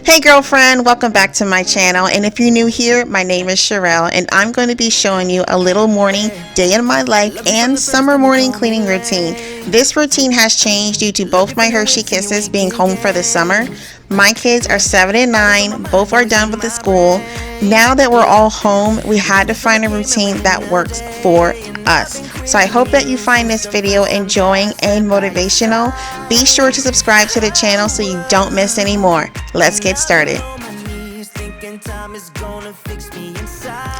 Hey girlfriend, welcome back to my channel, and if you're new here, my name is Sherrell and I'm going to be showing you a little morning, day in my life, and summer morning cleaning routine. This routine has changed due to both my Hershey Kisses being home for the summer. My kids are 7 and 9, both are done with the school. Now that we're all home, we had to find a routine that works for us. So I hope that you find this video enjoying and motivational. Be sure to subscribe to the channel so you don't miss any more. Let's get started.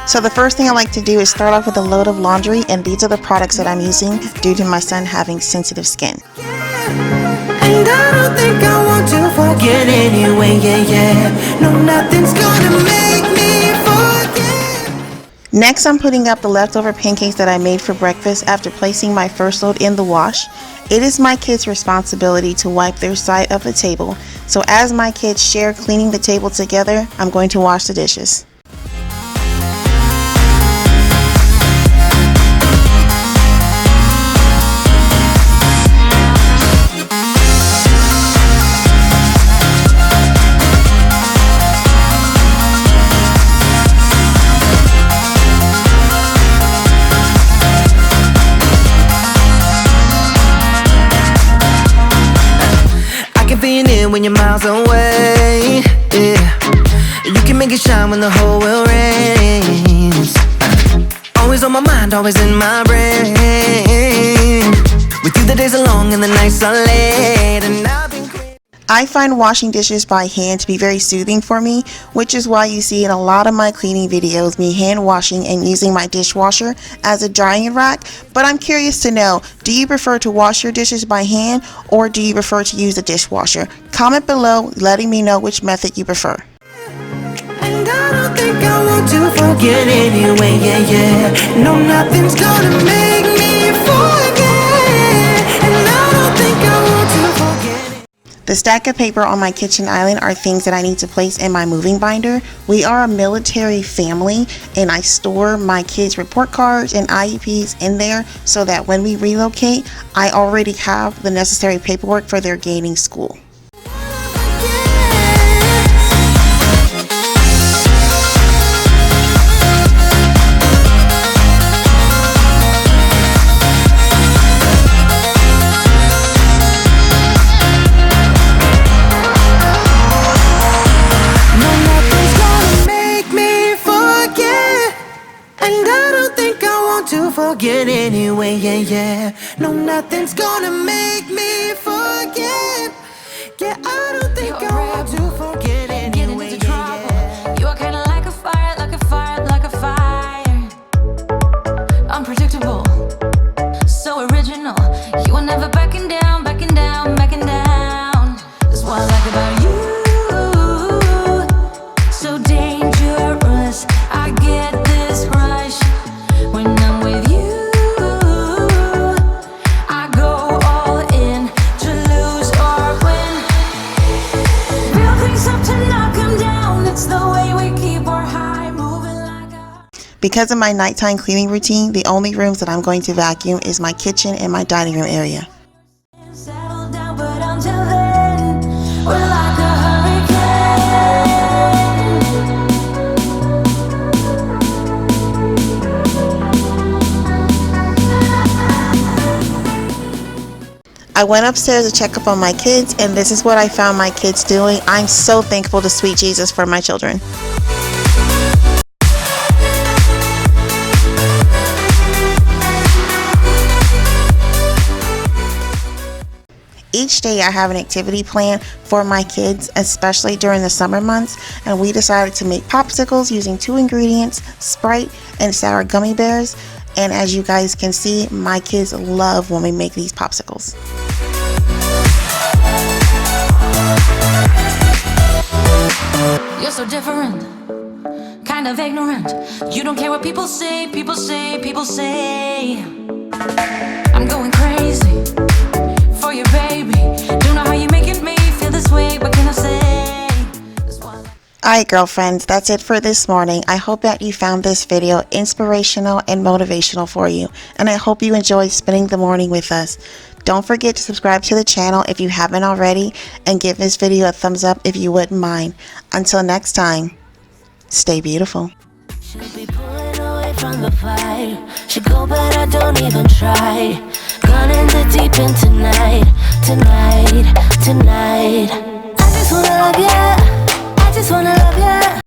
So the first thing I like to do is start off with a load of laundry, and these are the products that I'm using due to my son having sensitive skin. And I don't think I want to forget anyway, No, nothing's gonna make me forget. Next, I'm putting up the leftover pancakes that I made for breakfast after placing my first load in the wash. It is my kids' responsibility to wipe their side of the table, so as my kids share cleaning the table together, I'm going to wash the dishes. When you're miles away, you can make it shine when the whole world rains. Always on my mind, always in my brain. With you the days are long and the nights are late, and I've been I find washing dishes by hand to be very soothing for me, which is why you see in a lot of my cleaning videos me hand washing and using my dishwasher as a drying rack. But I'm curious to know, do you prefer to wash your dishes by hand or do you prefer to use a dishwasher? Comment below letting me know which method you prefer. And I don't think I want to forget anyway, No, nothing's gonna make me forget. And I don't think I want to forget. The stack of paper on my kitchen island are things that I need to place in my moving binder. We are a military family and I store my kids' report cards and IEPs in there so that when we relocate, I already have the necessary paperwork for their gaining school. Forget anyway, No, nothing's gonna make me forget. I don't think I want to forget anyway, You are kinda like a fire, like a fire, like a fire. Unpredictable, so original. You are never backing down, backing down, backing down. That's what I like about you. So dangerous, I get this rush when I'm with you. I go all in to lose or win. Real things up to knock 'em down. It's the way we keep our high moving like a... Because of my nighttime cleaning routine, the only rooms that I'm going to vacuum is my kitchen and my dining room area. Settle down, but until then, we're like a hurricane. I went upstairs to check up on my kids, and this is what I found my kids doing. I'm so thankful to sweet Jesus for my children. Each day I have an activity plan for my kids, especially during the summer months, and we decided to make popsicles using 2 ingredients, Sprite and sour gummy bears. And as you guys can see, my kids love when we make these popsicles. You're so different, kind of ignorant. You don't care what people say, people say, people say. I'm going crazy for you, baby. Don't know how you're making me feel this way. What can I say? Alright girlfriends, that's it for this morning. I hope that you found this video inspirational and motivational for you, and I hope you enjoyed spending the morning with us. Don't forget to subscribe to the channel if you haven't already, and give this video a thumbs up if you wouldn't mind. Until next time, stay beautiful. She'll be pulling away from the fire. She go, but I don't even try. Gone in the deep end tonight, tonight, tonight. I just wanna love ya. I just wanna love ya.